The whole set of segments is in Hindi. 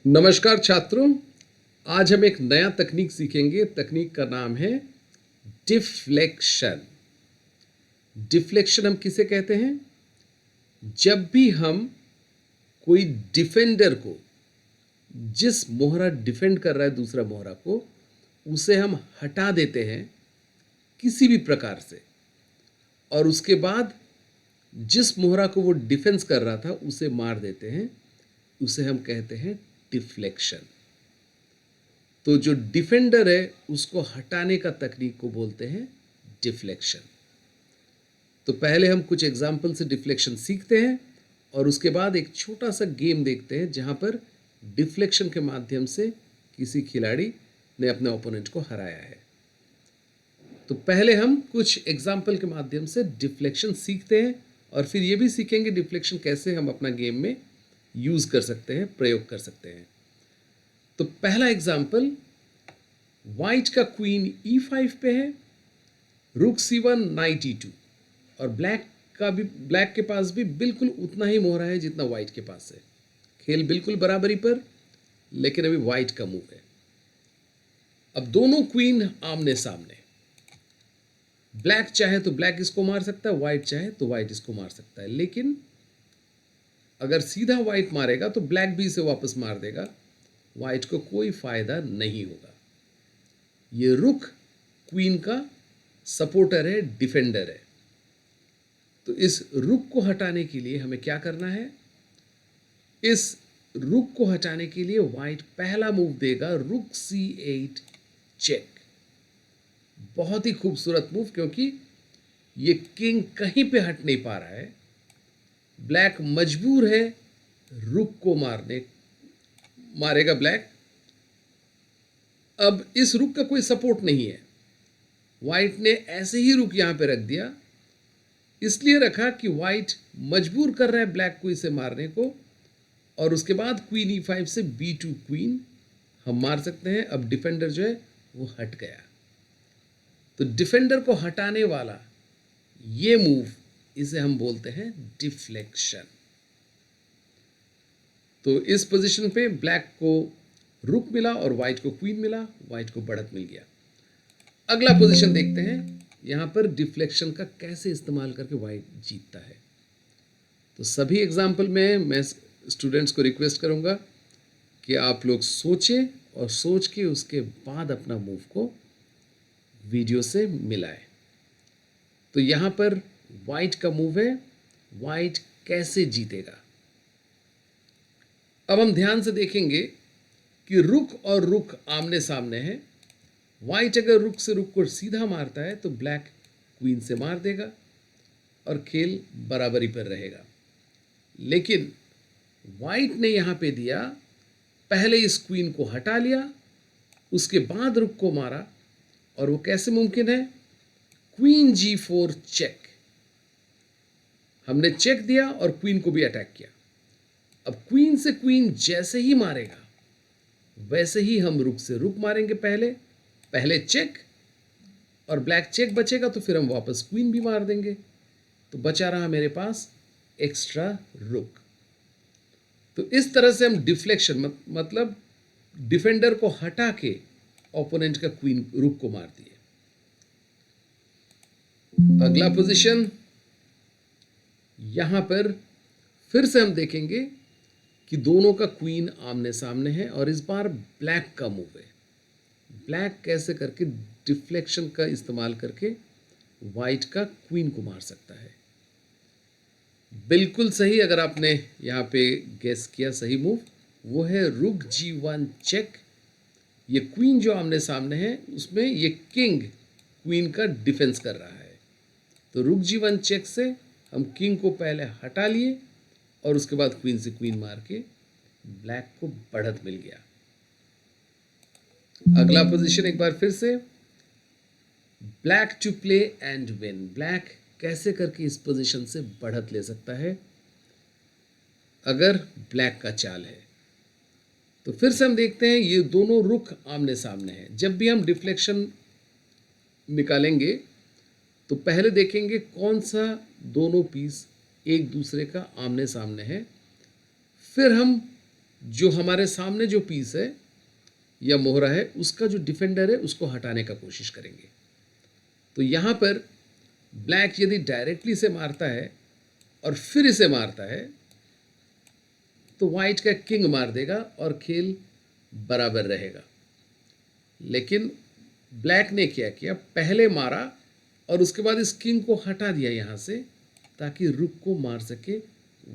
नमस्कार छात्रों। आज हम एक नया तकनीक सीखेंगे। तकनीक का नाम है डिफ्लेक्शन। डिफ्लेक्शन हम किसे कहते हैं? जब भी हम कोई डिफेंडर को, जिस मोहरा डिफेंड कर रहा है दूसरा मोहरा को, उसे हम हटा देते हैं किसी भी प्रकार से, और उसके बाद जिस मोहरा को वो डिफेंस कर रहा था उसे मार देते हैं, उसे हम कहते हैं डिफ्लेक्शन। तो जो डिफेंडर है उसको हटाने का तकनीक को बोलते हैं डिफ्लेक्शन। तो पहले हम कुछ एग्जाम्पल से डिफ्लेक्शन सीखते हैं और उसके बाद एक छोटा सा गेम देखते हैं जहां पर डिफ्लेक्शन के माध्यम से किसी खिलाड़ी ने अपने ओपोनेंट को हराया है। तो पहले हम कुछ एग्जाम्पल के माध्यम से डिफ्लेक्शन सीखते हैं और फिर ये भी सीखेंगे डिफ्लेक्शन कैसे हम अपना गेम में यूज कर सकते हैं, प्रयोग कर सकते हैं। तो पहला एग्जाम्पल, वाइट का क्वीन E5 पे है, रुक C1 नाइट E2, और ब्लैक के पास भी बिल्कुल उतना ही मोहरा है जितना वाइट के पास है। खेल बिल्कुल बराबरी पर, लेकिन अभी वाइट का मूव है। अब दोनों क्वीन आमने सामने। ब्लैक चाहे तो ब्लैक इसको मार सकता है, वाइट चाहे तो वाइट इसको मार सकता है, लेकिन अगर सीधा वाइट मारेगा तो ब्लैक भी इसे वापस मार देगा, वाइट को कोई फायदा नहीं होगा। ये रुक क्वीन का सपोर्टर है, डिफेंडर है। तो इस रुक को हटाने के लिए हमें क्या करना है? इस रुक को हटाने के लिए वाइट पहला मूव देगा, रुक C8 चेक। बहुत ही खूबसूरत मूव, क्योंकि ये किंग कहीं पे हट नहीं पा रहा है। ब्लैक मजबूर है रुक को मारेगा ब्लैक। अब इस रुक का कोई सपोर्ट नहीं है, वाइट ने ऐसे ही रुक यहां पे रख दिया। इसलिए रखा कि वाइट मजबूर कर रहा है ब्लैक को इसे मारने को, और उसके बाद क्वीन E5 से B2 क्वीन हम मार सकते हैं। अब डिफेंडर जो है वो हट गया। तो डिफेंडर को हटाने वाला ये मूव, इसे हम बोलते हैं डिफ्लेक्शन। तो इस पोजीशन पे ब्लैक को रुक मिला और वाइट को क्वीन मिला, वाइट को बढ़त मिल गया। अगला पोजीशन देखते हैं, यहां पर डिफ्लेक्शन का कैसे इस्तेमाल करके वाइट जीतता है। तो सभी एग्जाम्पल में मैं स्टूडेंट्स को रिक्वेस्ट करूंगा कि आप लोग सोचें और सोच के उसके बाद अपना मूव को वीडियो से मिलाएं। तो यहां पर वाइट का मूव है, वाइट कैसे जीतेगा। अब हम ध्यान से देखेंगे कि रुक और रुक आमने सामने है। वाइट अगर रुक से रुक को सीधा मारता है तो ब्लैक क्वीन से मार देगा और खेल बराबरी पर रहेगा। लेकिन वाइट ने यहां पे दिया, पहले इस क्वीन को हटा लिया, उसके बाद रुक को मारा, और वो कैसे मुमकिन है? Queen G4 check. हमने चेक दिया और क्वीन को भी अटैक किया। अब क्वीन से क्वीन जैसे ही मारेगा वैसे ही हम रुक से रुक मारेंगे। पहले चेक, और ब्लैक चेक बचेगा तो फिर हम वापस क्वीन भी मार देंगे। तो बचा रहा मेरे पास एक्स्ट्रा रुक। तो इस तरह से हम डिफ्लेक्शन मतलब डिफेंडर को हटा के ओपोनेंट का क्वीन रुक को मार दिए। अगला पोजीशन, यहां पर फिर से हम देखेंगे कि दोनों का क्वीन आमने सामने है और इस बार ब्लैक का मूव है। ब्लैक कैसे करके डिफ्लेक्शन का इस्तेमाल करके वाइट का क्वीन को मार सकता है। बिल्कुल सही, अगर आपने यहां पे गेस किया सही मूव, वो है रुक G1 चेक। ये क्वीन जो आमने सामने है उसमें ये किंग क्वीन का डिफेंस कर रहा है। तो रुक G1 चेक से हम किंग को पहले हटा लिए और उसके बाद क्वीन से क्वीन मार के ब्लैक को बढ़त मिल गया। अगला पोजीशन एक बार फिर से, black to play and win. Black कैसे करके इस पोजीशन से बढ़त ले सकता है अगर ब्लैक का चाल है। तो फिर से हम देखते हैं, ये दोनों रुख आमने सामने हैं। जब भी हम डिफ्लेक्शन निकालेंगे तो पहले देखेंगे कौन सा दोनों पीस एक दूसरे का आमने सामने है, फिर हम जो हमारे सामने जो पीस है या मोहरा है उसका जो डिफेंडर है उसको हटाने का कोशिश करेंगे। तो यहाँ पर ब्लैक यदि डायरेक्टली से मारता है और फिर इसे मारता है तो वाइट का किंग मार देगा और खेल बराबर रहेगा। लेकिन ब्लैक ने क्या किया, पहले मारा और उसके बाद इस किंग को हटा दिया यहाँ से ताकि रुक को मार सके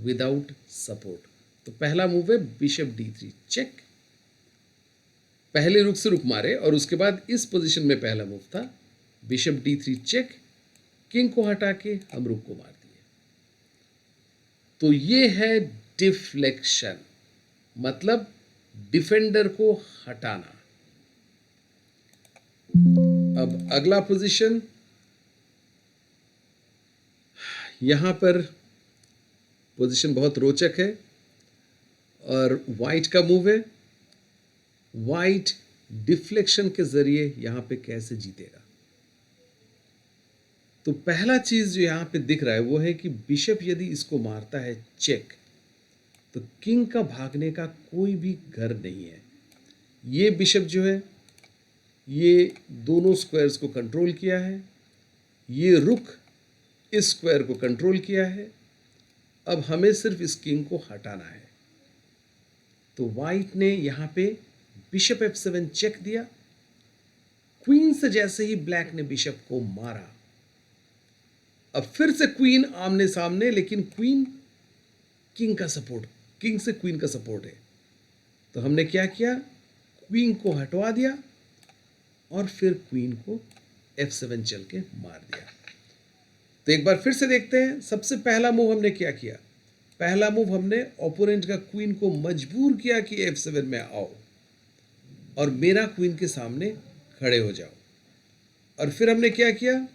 विदाउट सपोर्ट। तो पहला मूव है बिशप d3 चेक। पहले रुक से रुक मारे और उसके बाद इस पोजीशन में पहला मूव था बिशप d3 चेक, किंग को हटा के हम रुक को मार दिए। तो ये है डिफ्लेक्शन, मतलब डिफेंडर को हटाना। अब अगला पोजीशन, यहां पर पोजीशन बहुत रोचक है और वाइट का मूव है। वाइट डिफ्लेक्शन के जरिए यहां पे कैसे जीतेगा। तो पहला चीज जो यहां पे दिख रहा है वो है कि बिशप यदि इसको मारता है चेक तो किंग का भागने का कोई भी घर नहीं है। ये बिशप जो है ये दोनों स्क्वायर्स को कंट्रोल किया है, ये रुक इस स्क्वायर को कंट्रोल किया है। अब हमें सिर्फ इस किंग को हटाना है। तो वाइट ने यहां पे बिशप f7 चेक दिया। क्वीन से जैसे ही ब्लैक ने बिशप को मारा, अब फिर से क्वीन आमने सामने, लेकिन क्वीन किंग का सपोर्ट, किंग से क्वीन का सपोर्ट है। तो हमने क्या किया, क्वीन को हटवा दिया और फिर क्वीन को f7 चल के मार दिया। तो एक बार फिर से देखते हैं। सबसे पहला मूव हमने क्या किया, पहला मूव हमने ओपोनेंट का क्वीन को मजबूर किया कि f7 में आओ और मेरा क्वीन के सामने खड़े हो जाओ। और फिर हमने क्या किया,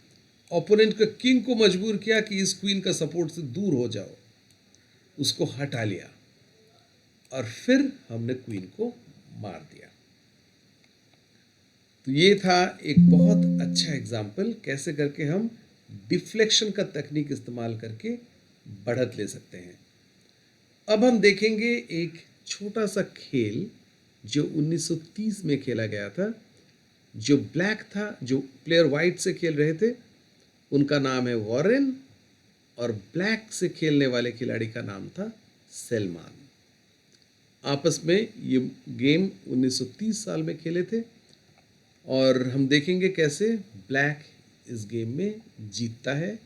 ओपोनेंट का किंग को मजबूर किया कि इस क्वीन का सपोर्ट से दूर हो जाओ, उसको हटा लिया और फिर हमने क्वीन को मार दिया। तो ये था एक बहुत अच्छा एग्जाम्पल कैसे करके हम डिफ्लेक्शन का तकनीक इस्तेमाल करके बढ़त ले सकते हैं। अब हम देखेंगे एक छोटा सा खेल जो 1930 में खेला गया था। जो ब्लैक था, जो प्लेयर वाइट से खेल रहे थे उनका नाम है वॉरेन और ब्लैक से खेलने वाले खिलाड़ी का नाम था सलमान। आपस में ये गेम 1930 साल में खेले थे और हम देखेंगे कैसे ब्लैक इस गेम में जीतता है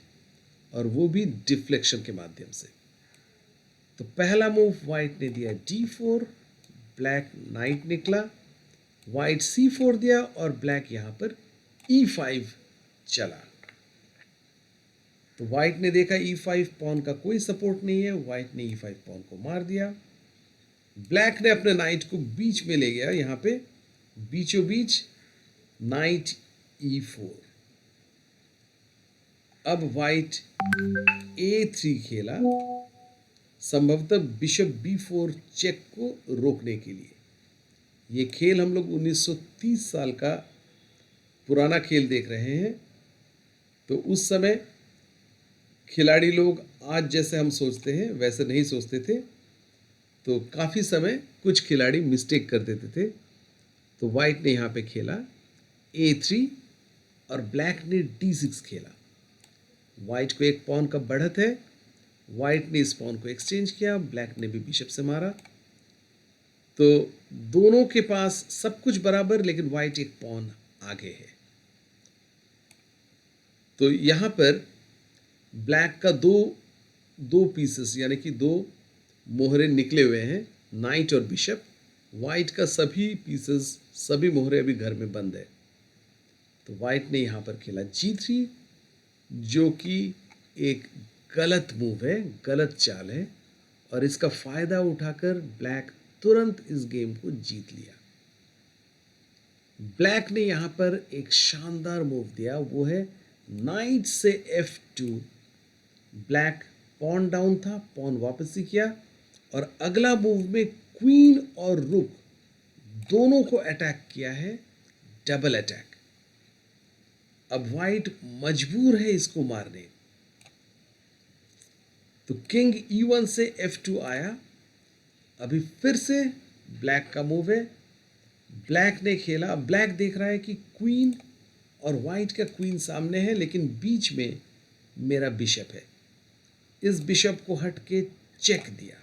और वो भी डिफ्लेक्शन के माध्यम से। तो पहला मूव वाइट ने दिया d4, ब्लैक नाइट निकला, वाइट c4 दिया और ब्लैक यहां पर e5 चला। तो वाइट ने देखा e5 पॉन का कोई सपोर्ट नहीं है, वाइट ने e5 पॉन को मार दिया। ब्लैक ने अपने नाइट को बीच में ले गया, यहां पे बीचों बीच नाइट e4। अब वाइट a3 खेला, संभवतः बिशप b4 चेक को रोकने के लिए। ये खेल हम लोग 1930 साल का पुराना खेल देख रहे हैं। तो उस समय खिलाड़ी लोग आज जैसे हम सोचते हैं वैसे नहीं सोचते थे। तो काफ़ी समय कुछ खिलाड़ी मिस्टेक कर देते थे। तो वाइट ने यहाँ पे खेला a3 और ब्लैक ने d6 खेला। वाइट को एक पॉन का बढ़त है, वाइट ने इस पॉन को एक्सचेंज किया, ब्लैक ने भी बिशप से मारा। तो दोनों के पास सब कुछ बराबर, लेकिन वाइट एक पॉन आगे है। तो यहां पर ब्लैक का दो पीसेस यानी कि दो मोहरे निकले हुए हैं, नाइट और बिशप। वाइट का सभी पीसेस, सभी मोहरे अभी घर में बंद है। तो वाइट ने यहां पर खेला g3, जो कि एक गलत मूव है, गलत चाल है और इसका फायदा उठाकर ब्लैक तुरंत इस गेम को जीत लिया। ब्लैक ने यहां पर एक शानदार मूव दिया, वो है नाइट से f2। ब्लैक पॉन डाउन था, पॉन वापसी किया और अगला मूव में क्वीन और रुक दोनों को अटैक किया है, डबल अटैक। अब वाइट मजबूर है इसको मारने। तो किंग e1 से f2 आया। अभी फिर से ब्लैक का मूव है। ब्लैक ने खेला, ब्लैक देख रहा है कि क्वीन और वाइट का क्वीन सामने है, लेकिन बीच में मेरा बिशप है। इस बिशप को हट के चेक दिया,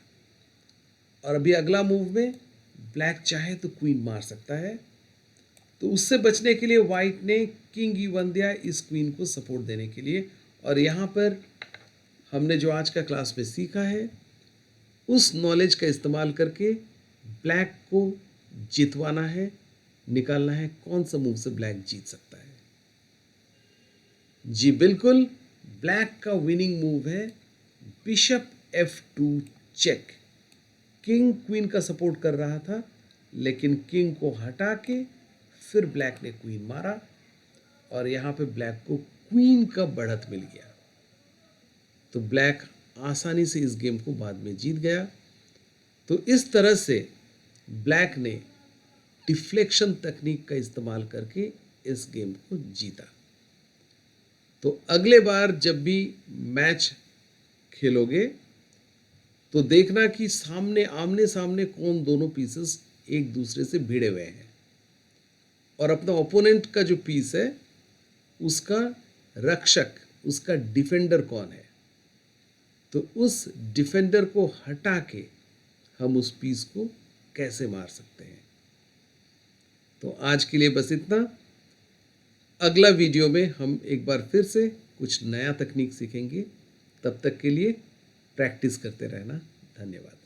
और अभी अगला मूव में ब्लैक चाहे तो क्वीन मार सकता है। तो उससे बचने के लिए वाइट ने किंग E1 दिया इस क्वीन को सपोर्ट देने के लिए। और यहाँ पर हमने जो आज का क्लास में सीखा है, उस नॉलेज का इस्तेमाल करके ब्लैक को जितवाना है, निकालना है कौन सा मूव से ब्लैक जीत सकता है। जी बिल्कुल, ब्लैक का विनिंग मूव है bishop F2 check. King queen का सपोर्ट कर रहा था, लेकिन किंग को हटा के फिर ब्लैक ने क्वीन मारा, और यहां पे ब्लैक को क्वीन का बढ़त मिल गया। तो ब्लैक आसानी से इस गेम को बाद में जीत गया। तो इस तरह से ब्लैक ने डिफ्लेक्शन तकनीक का इस्तेमाल करके इस गेम को जीता। तो अगले बार जब भी मैच खेलोगे तो देखना कि सामने आमने सामने कौन दोनों पीसेस एक दूसरे से भिड़े हुए हैं, और अपना ओपोनेंट का जो पीस है उसका रक्षक, उसका डिफेंडर कौन है। तो उस डिफेंडर को हटा के हम उस पीस को कैसे मार सकते हैं। तो आज के लिए बस इतना। अगला वीडियो में हम एक बार फिर से कुछ नया तकनीक सीखेंगे। तब तक के लिए प्रैक्टिस करते रहना। धन्यवाद।